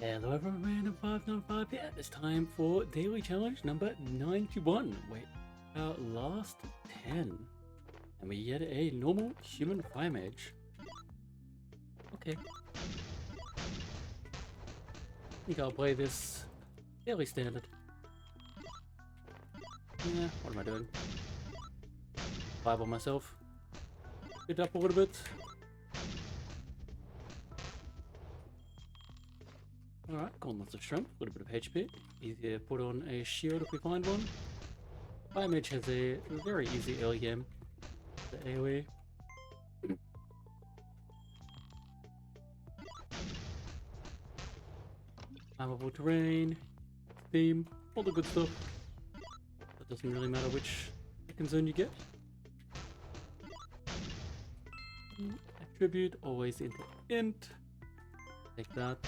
Hello everyone, Random 595 here. It's time for daily challenge number 91. Wait, our last 10. And we get a normal human fire mage. Okay. I think I'll play this fairly standard. Yeah, what am I doing? Fireball myself. Get up a little bit. Alright, got lots of strength, a little bit of HP. Easier to put on a shield if we find one. Fire mage has a very easy early game. The AoE. Climbable terrain, theme, all the good stuff. It doesn't really matter which second zone you get. Attribute, always into int. Take that.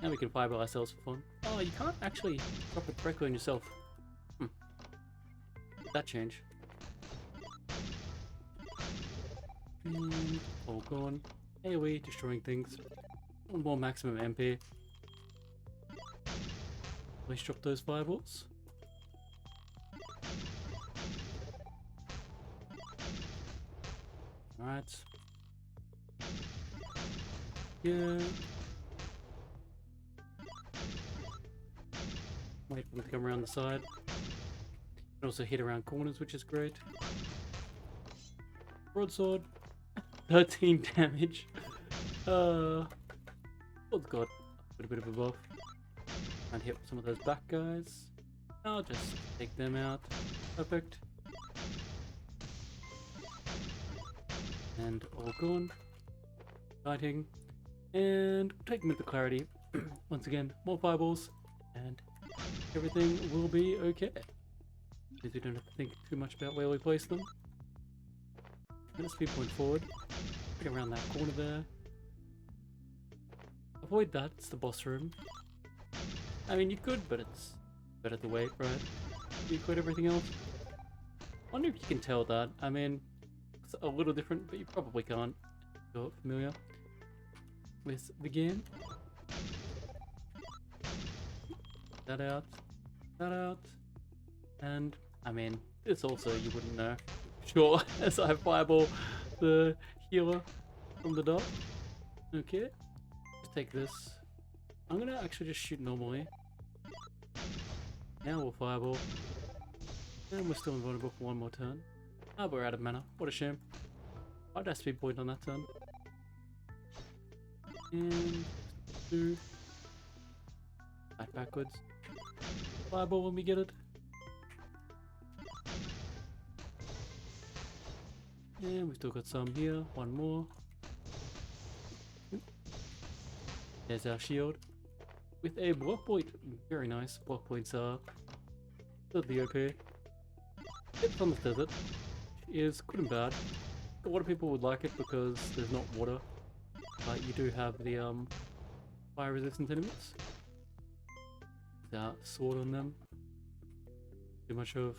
Now we can fireball ourselves for fun. Oh, you can't actually drop it directly on yourself. Did that change? And all gone. AoE, destroying things. One more maximum MP. Let's drop those fireballs. Alright. Yeah. Wait for them to come around the side. Can also hit around corners, which is great. Broadsword. 13 damage. Oh god. Got a bit of a buff. And hit some of those back guys. I'll just take them out. Perfect. And all gone. Fighting. And take them into clarity. Once again, more fireballs. And everything will be okay. Because we don't have to think too much about where we place them. Let's speed point forward. Get around that corner there. Avoid that, it's the boss room. I mean, you could, but it's better to wait, right? You quit everything else. I wonder if you can tell that. I mean, it's a little different, but you probably can't. If you're familiar with the game. That out. That out. And, I mean, this also you wouldn't know. Sure, as I fireball the healer from the dot. Okay. Let's take this. I'm gonna actually just shoot normally. Now we'll fireball. And we're still invulnerable for one more turn. Ah, we're out of mana. What a shame. I'd have speed point on that turn. And 2. Back backwards. Fireball when we get it. And we've still got some here. One more. There's our shield. With a block point. Very nice. Block points are the OP. It's on the desert. Is good and bad. A lot of people would like it because there's not water. But you do have the fire resistant enemies. Without sword on them. Too much of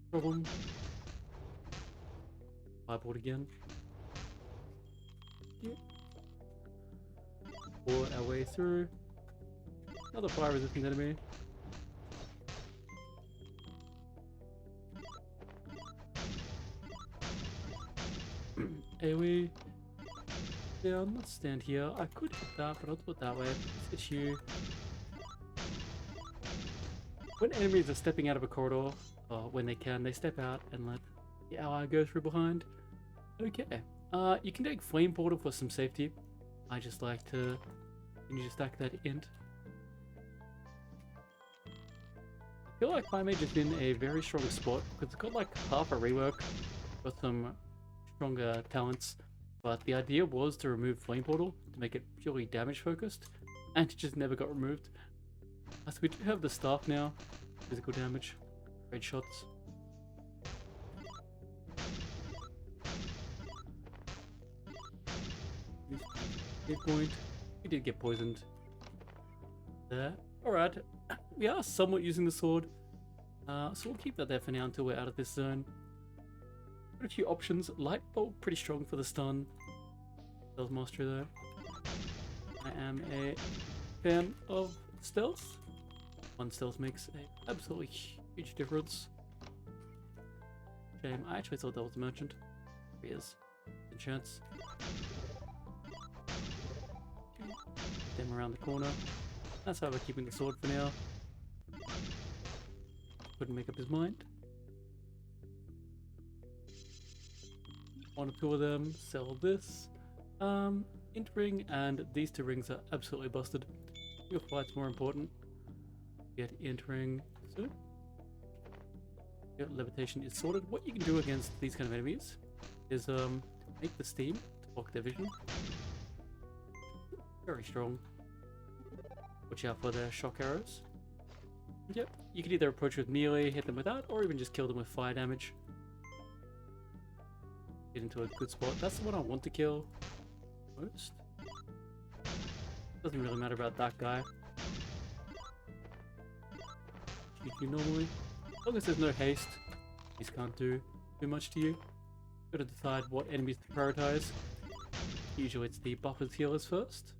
a problem. Firebolt again. Yep. Pour our way through. Another fire resistant enemy. AoE. Yeah, let's stand here. I could hit that, but I'll do it that way. It's issue. When enemies are stepping out of a corridor, or when they can, they step out and let the ally go through behind. Okay. You can take Flame Portal for some safety. I just like to continue to stack that int. I feel like Fire Mage has been a very strong spot because it's got like half a rework, got some stronger talents, but the idea was to remove Flame Portal to make it purely damage focused, and it just never got removed. So we do have the staff now, physical damage, great shots. Hit point. We did get poisoned there. Alright, we are somewhat using the sword, so we'll keep that there for now until we're out of this zone. Got a few options. Light Bolt, pretty strong for the stun. Spells Mastery though. I am a fan of stealth. One stealth makes an absolutely huge difference. Shame, I actually thought that was a merchant. Here he is. Good chance. Them around the corner. That's how we're keeping the sword for now. Couldn't make up his mind. One or two of them sell this. Int ring and these two rings are absolutely busted. Your fight's more important. Get int ring soon. Your levitation is sorted. What you can do against these kind of enemies is make the steam to block their vision. Very strong. Watch out for their shock arrows. Yep, you can either approach with melee, hit them with that, or even just kill them with fire damage. Get into a good spot. That's the one I want to kill most. Doesn't really matter about that guy. GG normally. As long as there's no haste, these can't do too much to you. Gotta decide what enemies to prioritize. Usually it's the buffers healers first.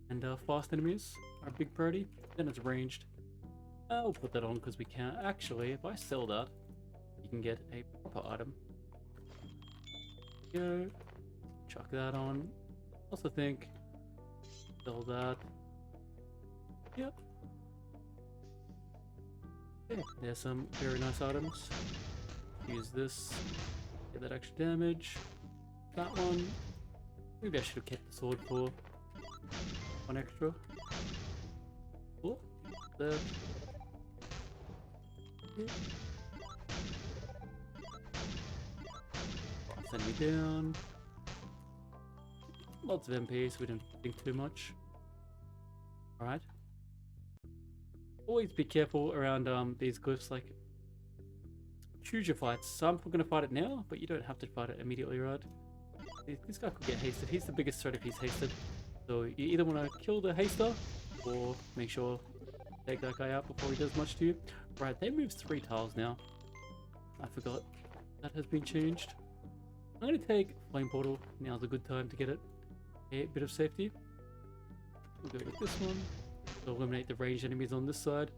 And fast enemies are a big priority. Then it's ranged. I'll put that on because we can. Actually, if I sell that, you can get a proper item. Go. Chuck that on. Also think. Sell that. Yep. Okay, there's some very nice items. Use this. Get that extra damage. That one. Maybe I should have kept the sword for one extra. Oh, there. Yeah. Send me down. Lots of MP, so we don't think too much. Alright. Always be careful around these glyphs, like choose your fights. Some are gonna fight it now, but you don't have to fight it immediately, right? This guy could get hasted. He's the biggest threat if he's hasted. So you either want to kill the haster or make sure take that guy out before he does much to you. Right, they move 3 tiles now. I forgot that has been changed. I'm going to take Flame Portal. Now's a good time to get it. A bit of safety. We'll go with this one. So eliminate the ranged enemies on this side.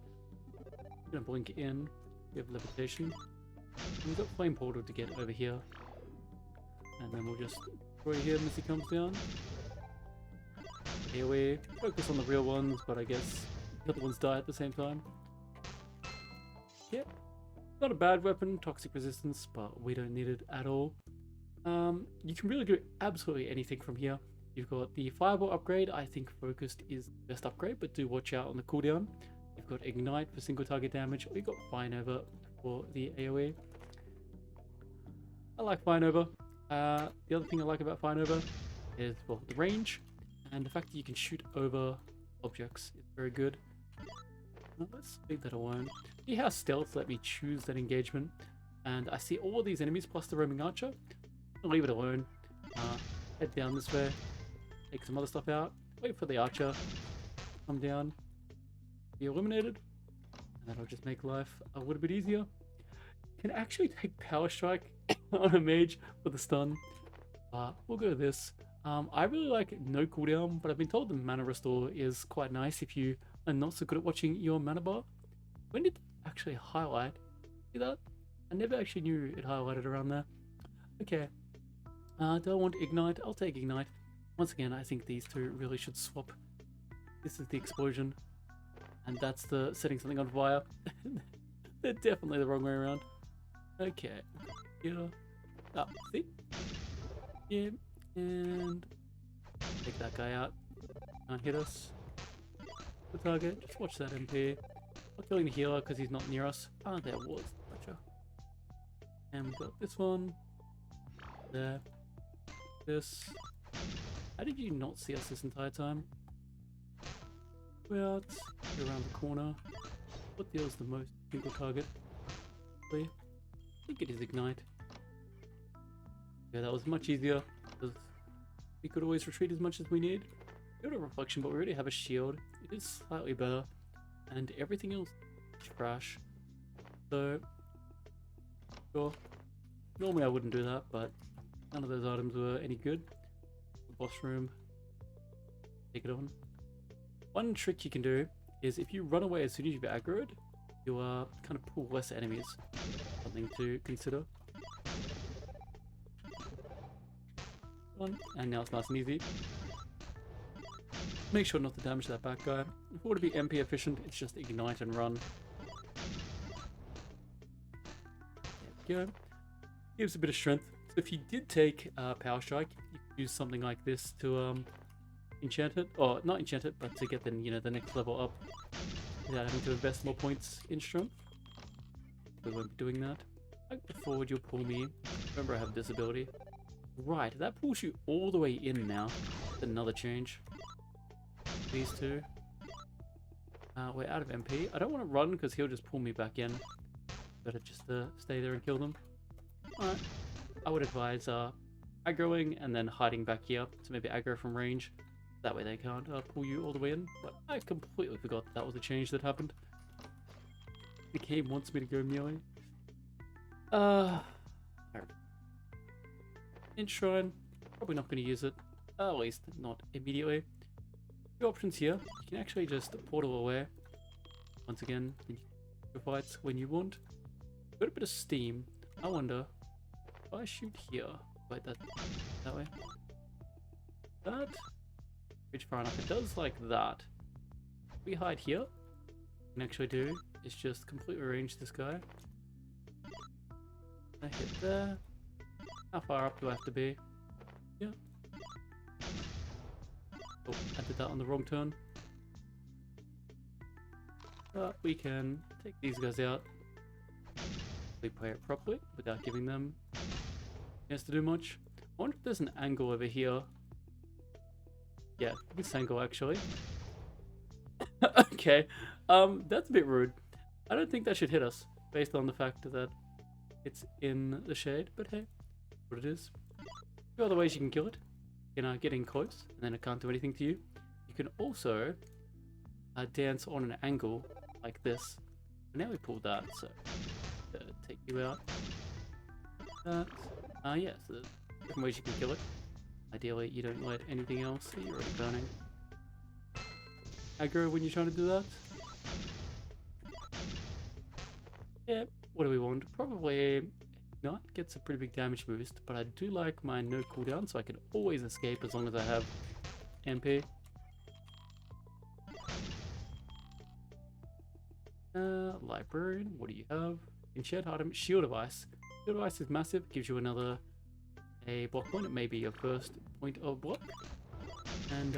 I'm going to blink in. We have levitation. And we've got Flame Portal to get over here. And then we'll just destroy him as he comes down. Here we focus on the real ones, but I guess the other ones die at the same time. Yep. Not a bad weapon, toxic resistance, but we don't need it at all. You can really do absolutely anything from here. You've got the Fireball upgrade. I think Focused is the best upgrade, but do watch out on the cooldown. You've got Ignite for single target damage, or you've got Fire Nova for the AoE. I like Fire Nova. The other thing I like about Fire Nova is, well, the range, and the fact that you can shoot over objects is very good. Let's leave that alone. See how stealth let me choose that engagement, and I see all these enemies plus the roaming archer. I'll leave it alone. Head down this way, take some other stuff out, wait for the archer to come down, be eliminated, and that'll just make life a little bit easier. Can actually take Power Strike on a mage for the stun. We'll go with this. I really like no cooldown, but I've been told the mana restore is quite nice if you are not so good at watching your mana bar. When did it actually highlight? See that? I never actually knew it highlighted around there. Okay. Do I want Ignite? I'll take Ignite. Once again, I think these two really should swap. This is the explosion, and that's the setting something on fire. They're definitely the wrong way around. Okay. Yeah. See? Yeah. And take that guy out. Can't hit us. The target. Just watch that MP. Not killing the healer because he's not near us. Ah, there was. Gotcha. And we've got this one. There. This. How did you not see us this entire time? Go out. Go around the corner. What deals the most single target? I think it is Ignite. Yeah, that was much easier. Because we could always retreat as much as we need. We got a reflection, but we already have a shield. It is slightly better. And everything else is trash. So, sure. Normally I wouldn't do that, but none of those items were any good. The boss room. Take it on. One trick you can do is if you run away as soon as you've aggroed, you kind of pull less enemies. Something to consider. And now it's nice and easy. Make sure not to damage that back guy. If we want to be MP efficient, it's just ignite and run. There we go. Gives a bit of strength. So if you did take Power Strike, you could use something like this to enchant it, or not enchant it, but to get the the next level up without having to invest more points in strength. We won't be doing that. Like forward, you'll pull me. Remember, I have this ability. Right, that pulls you all the way in now. That's another change. These two. We're out of MP. I don't want to run because he'll just pull me back in. Better just stay there and kill them. Alright. I would advise aggroing and then hiding back here to maybe aggro from range. That way they can't pull you all the way in. But I completely forgot that was a change that happened. The game wants me to go melee. Enshrine. Probably not going to use it. At least not immediately. Two options here. You can actually just portal away. Once again, you can fights when you want. Got a bit of steam. I wonder if I shoot here. Wait, that way. That reach far enough. It does like that. If we hide here, what we can actually do is just completely range this guy. I hit there. How far up do I have to be? Yeah. Oh, I did that on the wrong turn. But we can take these guys out. We play it properly without giving them a chance to do much. I wonder if there's an angle over here. Yeah, this angle actually. Okay, that's a bit rude. I don't think that should hit us based on the fact that it's in the shade, but hey, what it is. Two other ways you can kill it. You can get in close and then it can't do anything to you. You can also dance on an angle like this. And now we pulled that, so take you out. Yeah, so there's different ways you can kill it. Ideally, you don't let anything else, so you're already burning. Aggro when you're trying to do that. Yeah, what do we want? Probably not. Gets a pretty big damage boost, but I do like my no cooldown, so I can always escape as long as I have MP. Librarian, what do you have? Enchant item, Shield of Ice. Shield of Ice is massive, gives you another block point. It may be your first point of block. And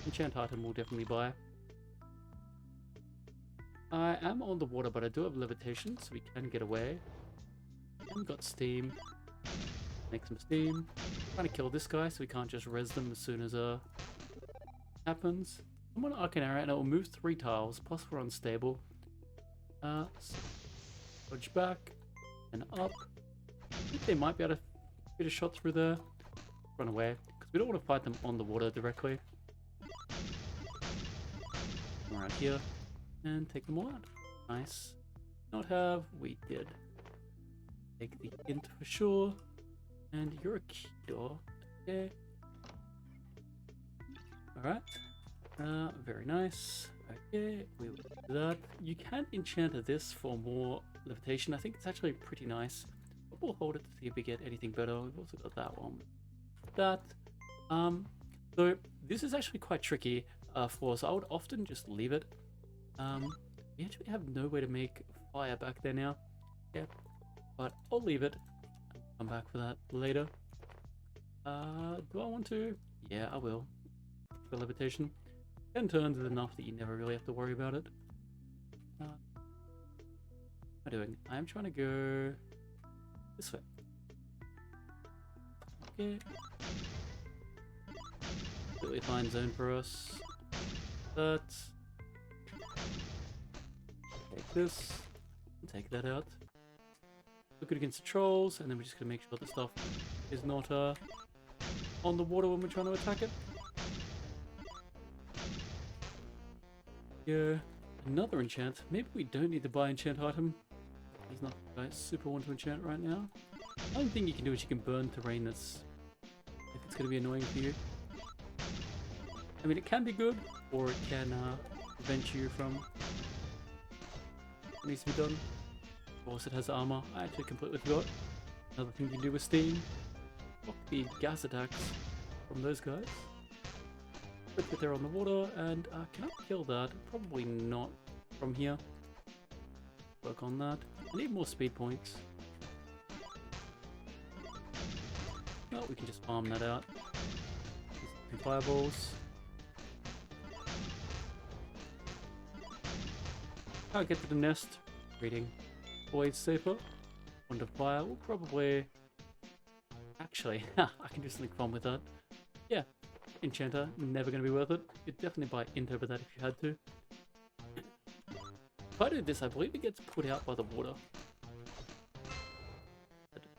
enchant item will definitely buy. I am on the water, but I do have levitation, so we can get away. And got steam. Make some steam. Trying to kill this guy, so we can't just res them as soon as happens. I'm on Arcane Arrow, and it will move 3 tiles, plus we're unstable. Dodge back and up. I think they might be able to get a shot through there. Run away, because we don't want to fight them on the water directly. Come around here and take them all out. Nice. Not have, we did. Take the int for sure. And you're a key door. Okay. Alright. Very nice. Okay, we will do that. You can enchant this for more levitation. I think it's actually pretty nice. But we'll hold it to see if we get anything better. We've also got that one. That. So this is actually quite tricky for us. I would often just leave it. We actually have no way to make fire back there now. Yeah. But I'll leave it. I'll come back for that later. Do I want to? Yeah, I will. For levitation. 10 turns is enough that you never really have to worry about it. What am I doing? I'm trying to go this way. Okay. Completely fine zone for us. That. Take this. And take that out. Look it against the trolls, and then we're just gonna make sure the stuff is not on the water when we're trying to attack it. Yeah, another enchant. Maybe we don't need to buy enchant item. He's not super want to enchant right now. The only thing you can do is you can burn terrain that's if it's gonna be annoying for you. I mean, it can be good, or it can prevent you from what needs to be done. Of course, it has armor. I actually completely forgot. Another thing you can do with Steam, block the gas attacks from those guys. Put it there on the water, and can I kill that? Probably not from here. Work on that. I need more speed points. No, we can just farm that out. Fireballs. Can't get to the nest. Reading. Always safer. Wand of Fire will probably... Actually, I can do something fun with that. Yeah, Enchanter, never going to be worth it. You'd definitely buy Int over that if you had to. If I do this, I believe it gets put out by the water.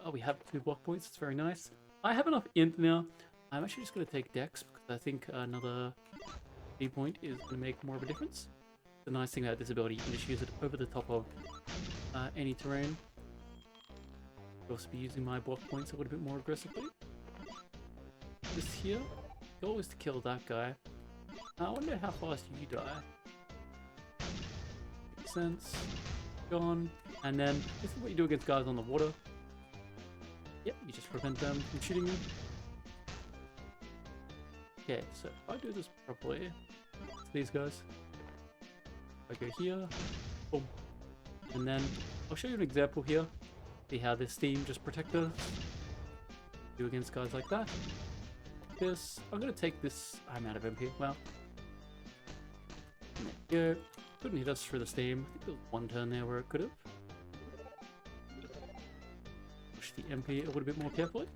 Oh, we have 2 block points. It's very nice. I have enough Int now. I'm actually just going to take Dex because I think another speed point is going to make more of a difference. The nice thing about this ability, you can just use it over the top of any terrain. I'll also be using my block points a little bit more aggressively. This here, the goal is to kill that guy. I wonder how fast you die. Makes sense. Gone. And then, this is what you do against guys on the water. Yep, you just prevent them from shooting you. Okay, so if I do this properly, it's these guys. I go here, boom. And then, I'll show you an example here. See how this Steam just protects us. Do against guys like that. This, I'm gonna take this, I'm out of MP, well. There you go. Couldn't hit us through the Steam. I think there was one turn there where it could have. Push the MP a little bit more carefully.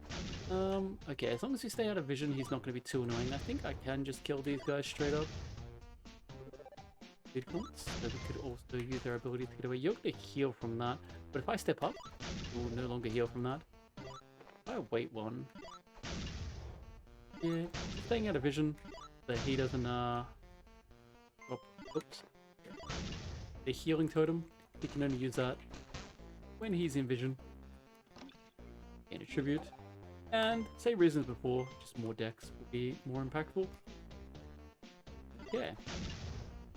Okay, as long as you stay out of vision, he's not gonna be too annoying. I think I can just kill these guys straight up. Speed points, so we could also use their ability to get away. You're gonna heal from that, but if I step up, you will no longer heal from that. If I wait one, yeah, staying out of vision, so he doesn't, oops. The healing totem, he can only use that when he's in vision. And a tribute. And, same reasons before, just more decks will be more impactful. Yeah.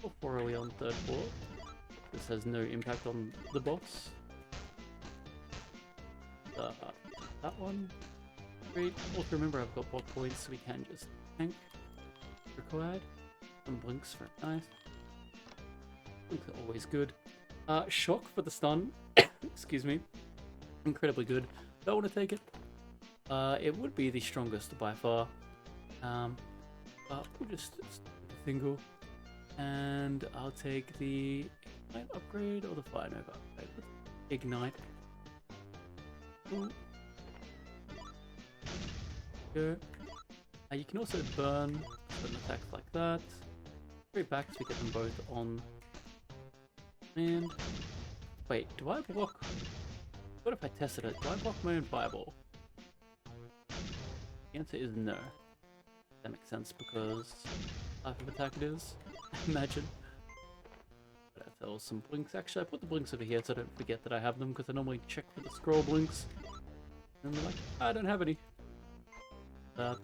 How far are we on 3rd floor? This has no impact on the boss. That one. Great. Also remember I've got block points, so we can just tank. Required. Some blinks for nice. Blinks are always good. Shock for the stun. Excuse me. Incredibly good. Don't want to take it. It would be the strongest by far. But we'll just single. And I'll take the Ignite upgrade or the Fire Nova upgrade. Ignite. Cool. Go. You can also burn certain attacks like that. Straight back so we get them both on. And wait, do I block? What if I tested it? Do I block my own fireball? The answer is no. That makes sense because type of attack it is. Imagine. But I fell some blinks. Actually, I put the blinks over here so I don't forget that I have them because I normally check for the scroll blinks. And they're like, I don't have any. That.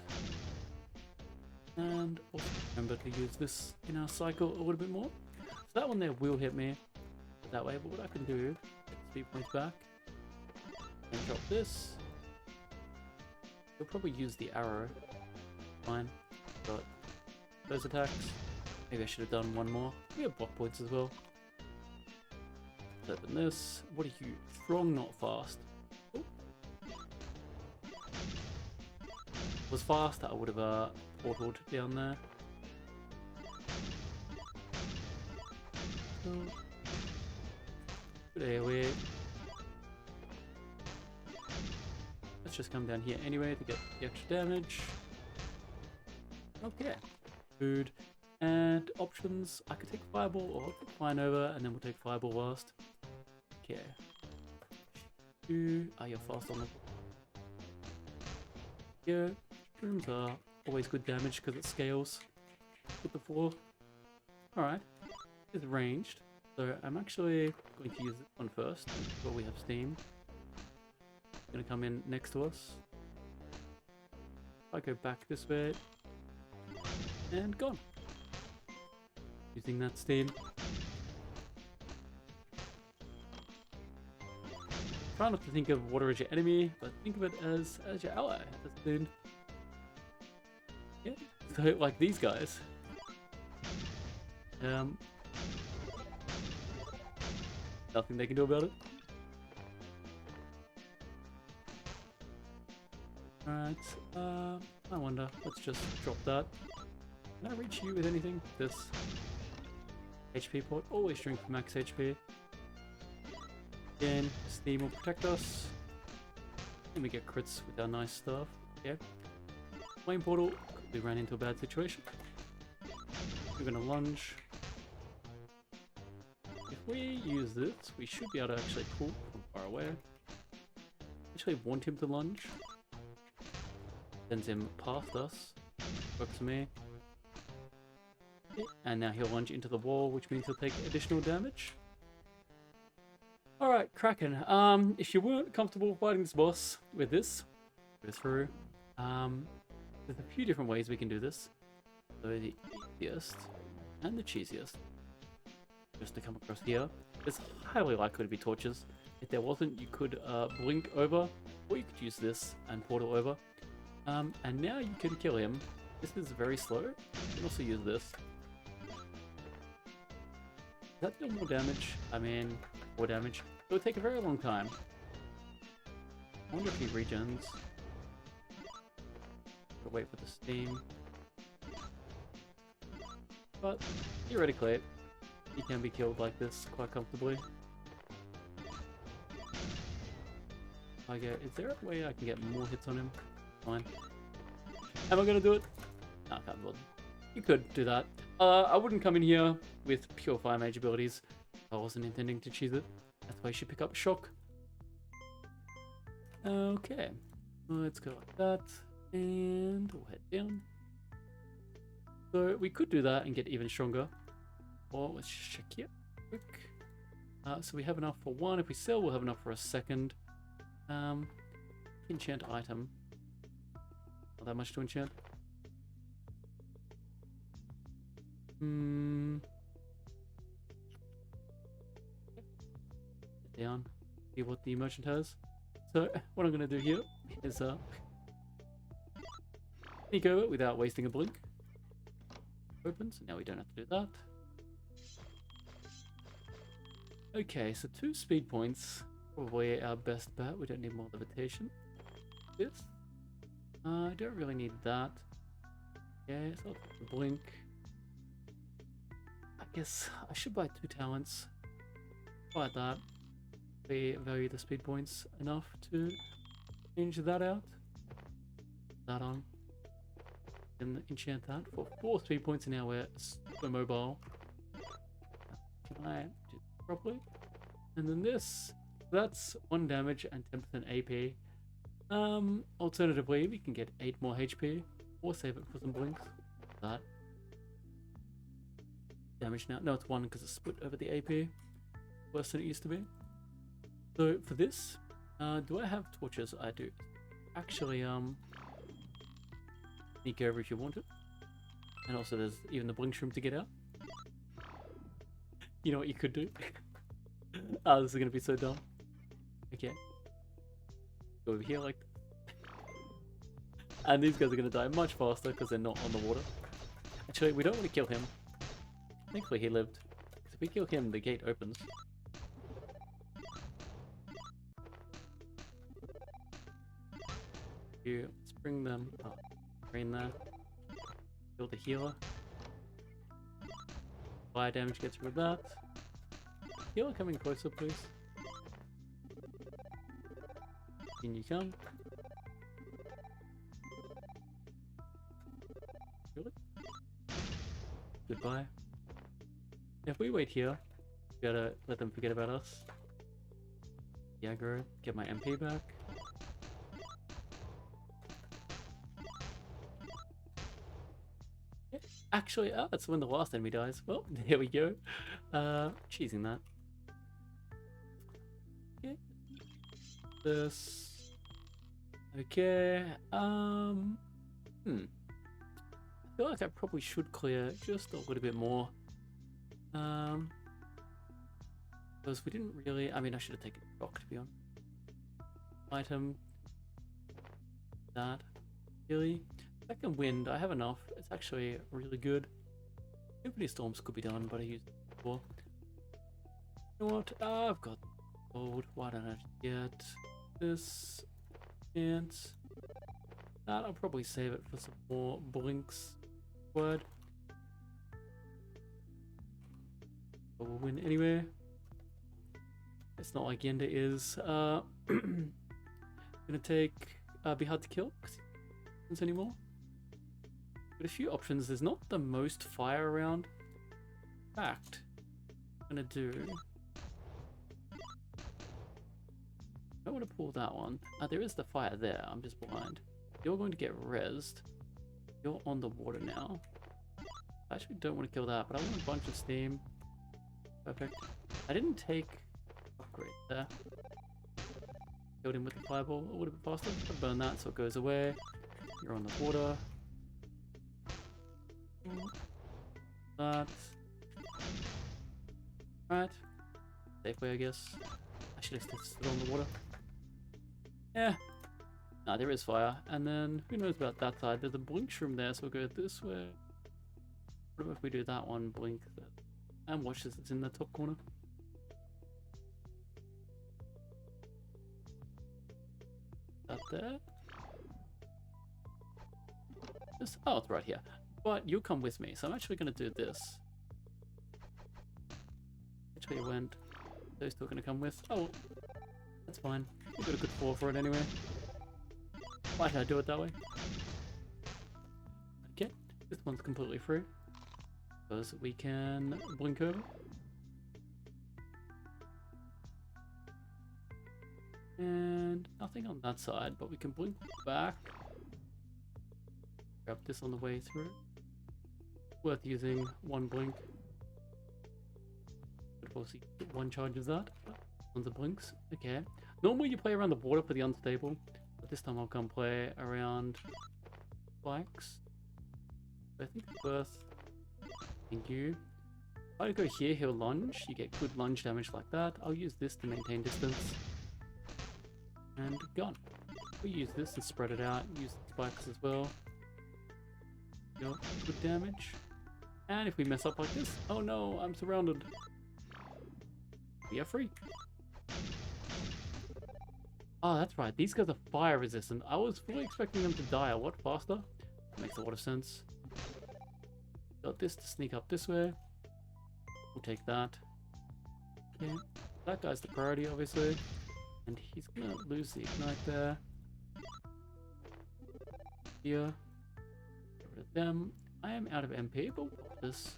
And also remember to use this in our cycle a little bit more. So that one there will hit me that way, but what I can do, get speed points back, and drop this. You'll probably use the arrow. Fine. Got those attacks. Maybe I should have done one more. We have block points as well. Let's open this. What are you? Strong, not fast. Ooh. Was fast, I would have portaled down there. Good AoE. Let's just come down here anyway to get the extra damage. Okay. Food. And options. I could take Fireball or I'll take Fire Nova and then we'll take Fireball last. Okay. You're fast on the... Yeah. Shrooms are always good damage because it scales with the floor. Alright. It's ranged. So I'm actually going to use this one first before we have Steam. It's going to come in next to us. If I go back this way and gone. using that steam. Try not to think of water as your enemy, but think of it as your ally. That's yeah, so like these guys. Nothing they can do about it. Alright, I wonder. Let's just drop that. Can I reach you with anything? This HP port. Always drink for max HP. Again, steam will protect us. And we get crits with our nice stuff. Yeah. Flame portal. We ran into a bad situation. We're gonna lunge. If we use this, we should be able to actually pull from far away. Actually want him to lunge. Sends him past us. Works for me. Okay. And now he'll lunge into the wall, which means he'll take additional damage. Alright, Kraken. If you weren't comfortable fighting this boss with this, go through. There's a few different ways we can do this. So the easiest and the cheesiest, just to come across here. It's highly likely to be torches. If there wasn't, you could blink over, or you could use this and portal over. And now you can kill him. This is very slow. You can also use this. Does that deal more damage? I mean, more damage. It would take a very long time. I wonder if he regens. Gotta wait for the steam. But theoretically, he can be killed like this quite comfortably. Is there a way I can get more hits on him? Fine. Am I gonna do it? No, I can't bother. You could do that. I wouldn't come in here with pure fire mage abilities. I wasn't intending to cheese it. That's why you should pick up shock. Okay. Let's go like that. And we'll head down. So we could do that and get even stronger. Or let's just check here quick. So we have enough for one. If we sell, we'll have enough for a second. Enchant item. Not that much to enchant. Down. See what the merchant has. So what I'm gonna do here is sneak over without wasting a blink. Opens. Now we don't have to do that. Okay, so 2 speed points. Probably our best bet. We don't need more levitation. This. I don't really need that. Yeah, so I'll take the blink. I guess I should buy 2 talents. Buy that. We value the speed points enough to change that out. That on. And enchant that for 4 speed points, and now we're super mobile. Can I do this properly? And then this, that's 1 damage and 10% AP. Alternatively, we can get 8 more HP, or save it for some blinks. That. Damage now. No, it's 1 because it's split over the AP. Worse than it used to be. So for this, do I have torches? I do. Actually, sneak over if you want it. And also there's even the blink shroom to get out. You know what you could do? Oh, this is gonna be so dumb. Okay. Go over here like this. And these guys are gonna die much faster because they're not on the water. Actually, we don't want to kill him. Thankfully he lived. Because if we kill him, the gate opens. Let's bring them up. Bring there. Kill the healer. Fire damage gets rid of that. Healer coming closer, please. In you come. Really? Goodbye. If we wait here, we gotta let them forget about us. Aggro, get my MP back. Actually, that's when the last enemy dies. Well, there we go. Cheesing that. Okay. This. Okay. I feel like I probably should clear just a little bit more. Because we didn't really. I mean, I should have taken shock to be honest. Item. That. Really. Second wind. I have enough. It's actually really good. Infinity storms could be done, but I used it before. You know what? I've got gold. Why don't I get this? And that. I'll probably save it for some more blinks. Word. But we'll win anyway. It's not like Yenda is gonna be hard to kill because anymore. But a few options. There's not the most fire around. In fact, I'm gonna do. I don't want to pull that one. There is the fire there. I'm just blind. You're going to get rezzed. You're on the water now. I actually don't want to kill that, but I want a bunch of steam. Perfect. I didn't take upgrade there. Killed him with the fireball a little bit faster. I'll burn that so it goes away. You're on the water. That. Right. Safe way, I guess. I should have stood on the water. Yeah. Nah, there is fire. And then, who knows about that side? There's a blink shroom there, so we'll go this way. What if we do that one, blink, and watch this, it's in the top corner. That there. This, oh, it's right here. But you'll come with me, so I'm actually going to do this. Actually went. Those two are going to come with. Oh, that's fine. We got a good 4 for it anyway. Why did I do it that way? Okay, this one's completely free. Because we can blink over. And nothing on that side, but we can blink back. Grab this on the way through. Worth using one blink. But obviously one charges that. One's the blinks. Okay. Normally you play around the border for the unstable, but this time I'll come play around spikes. I think it's worth. Thank you. If I go here, he'll lunge. You get good lunge damage like that. I'll use this to maintain distance. And gone. We use this and spread it out. Use the spikes as well. Yep, good damage. And if we mess up like this, oh no, I'm surrounded. We are free. Oh, that's right. These guys are fire resistant. I was fully expecting them to die a lot faster. That makes a lot of sense. Got this to sneak up this way. We'll take that. Okay. That guy's the priority, obviously. And he's gonna lose the ignite there. Here. Get rid of them. I am out of MP, but watch this.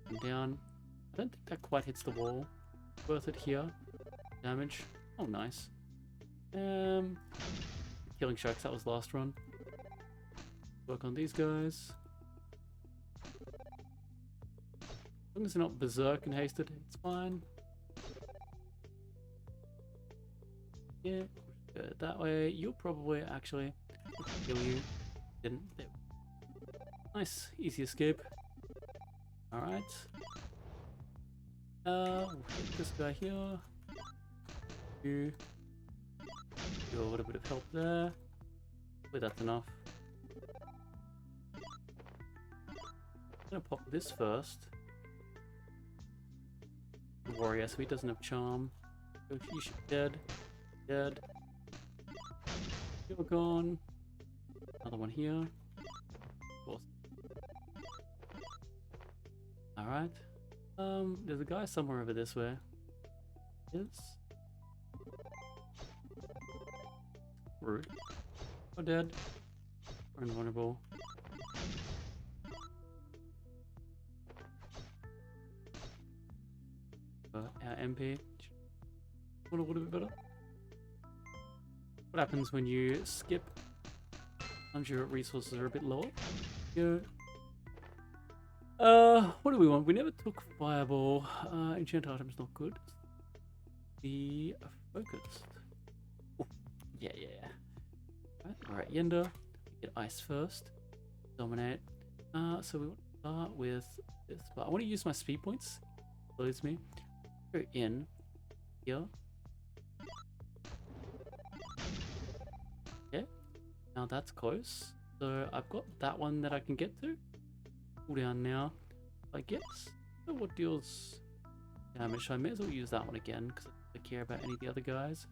I'm down. I don't think that quite hits the wall. Worth it here. Damage. Oh, nice. Killing sharks, that was last run. Work on these guys. As long as they're not berserk and hasted, it's fine. Yeah, go that way. You'll probably actually kill you. Didn't. There. Nice, easy escape. Alright. We'll get this guy here. You. Do a little bit of help there. Hopefully that's enough. I'm gonna pop this first. The warrior, so he doesn't have charm. You should be dead. Dead. You're gone. Another one here. Of course. Alright. There's a guy somewhere over this way. Is. Rude. We're dead. We're invulnerable. Our MP. A little bit better. What happens when you skip? Sometimes your resources are a bit lower. Go. What do we want? We never took fireball. Enchant item's not good. Be focused. Ooh. Yeah. Alright, Yenda. We get ice first. Dominate. So we want to start with this, but I want to use my speed points. Close me. Go in here. Okay, now that's close. So I've got that one that I can get to. Cool down now. I guess. What deals damage? So I may as well use that one again because I don't care about any of the other guys.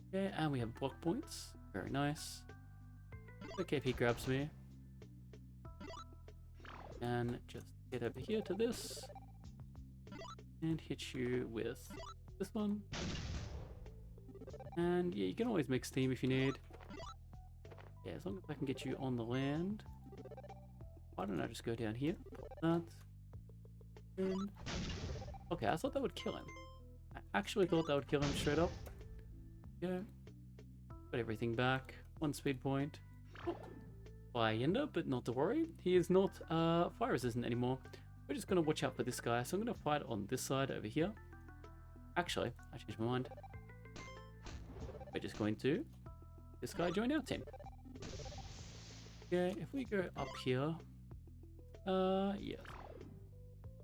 Okay, and we have block points. Very nice. Okay, if he grabs me. And just get over here to this. And hit you with this one. And yeah, you can always make steam if you need. Yeah, as long as I can get you on the land. Why don't I just go down here? That. And... okay, I thought that would kill him. I actually thought that would kill him straight up. Yeah. Got everything back. 1 speed point. Oh. Fire Ender, but not to worry. He is not fire resistant anymore. We're just going to watch out for this guy. So I'm going to fight on this side over here. Actually, I changed my mind. We're just going to this guy join our team. Okay, if we go up here, yeah.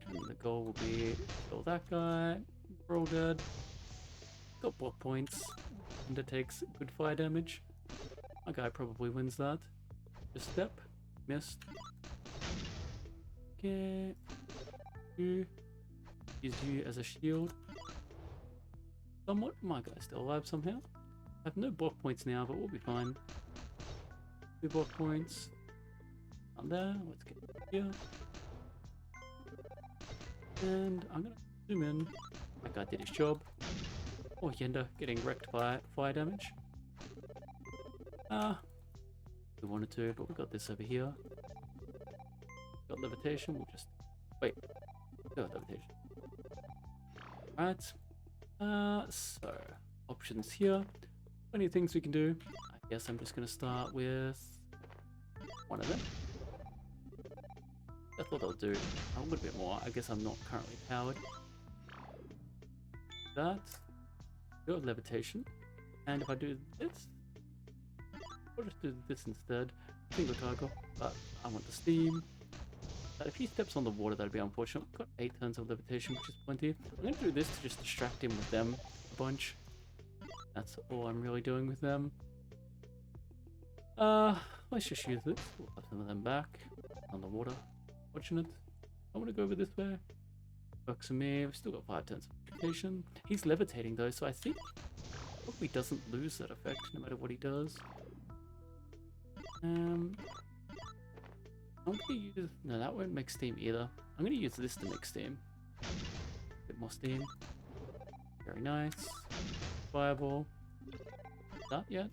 And the goal will be kill that guy. We're all dead. Got block points. Ender takes good fire damage. My guy probably wins that. Just step. Missed. Okay. Use you as a shield. Somewhat. My guy's still alive somehow. I have no block points now, but we'll be fine. 2 block points. On there. Let's get here. And I'm gonna zoom in. That guy did his job. Oh, Yenda getting wrecked by fire damage. We wanted to, but we got this over here. Got levitation. We'll just wait. Got levitation. Right. So options here. Plenty of things we can do. I guess I'm just gonna start with one of them. I thought that would do a little bit more. I guess I'm not currently powered. That. Got levitation. And if I do this, I'll just do this instead. Single target, but I want the steam. But if he steps on the water, that'd be unfortunate. We've got 8 turns of levitation, which is plenty. I'm going to do this to just distract him with them a bunch. That's all I'm really doing with them. Let's just use this. We'll have some of them back on the water. Fortunate. I want to go over this way. Works for me. We've still got 5 turns of levitation. He's levitating though, so I think probably doesn't lose that effect no matter what he does. I'm gonna use... no, that won't make steam either. I'm gonna use this to make steam. Bit more steam. Very nice. Fireball. That yet?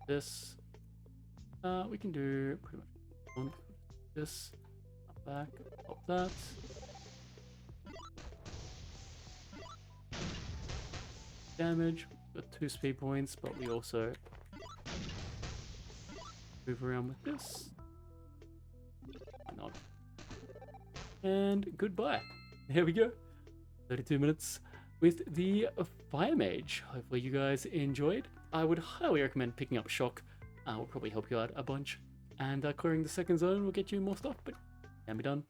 This. We can do pretty much this. Up back. Pop that. Damage. Got 2 speed points, but we also move around with this. Why not? And goodbye. There we go. 32 minutes with the Fire Mage. Hopefully you guys enjoyed. I would highly recommend picking up Shock. Will probably help you out a bunch. And clearing the second zone will get you more stuff, but can be done.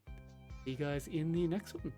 See you guys in the next one.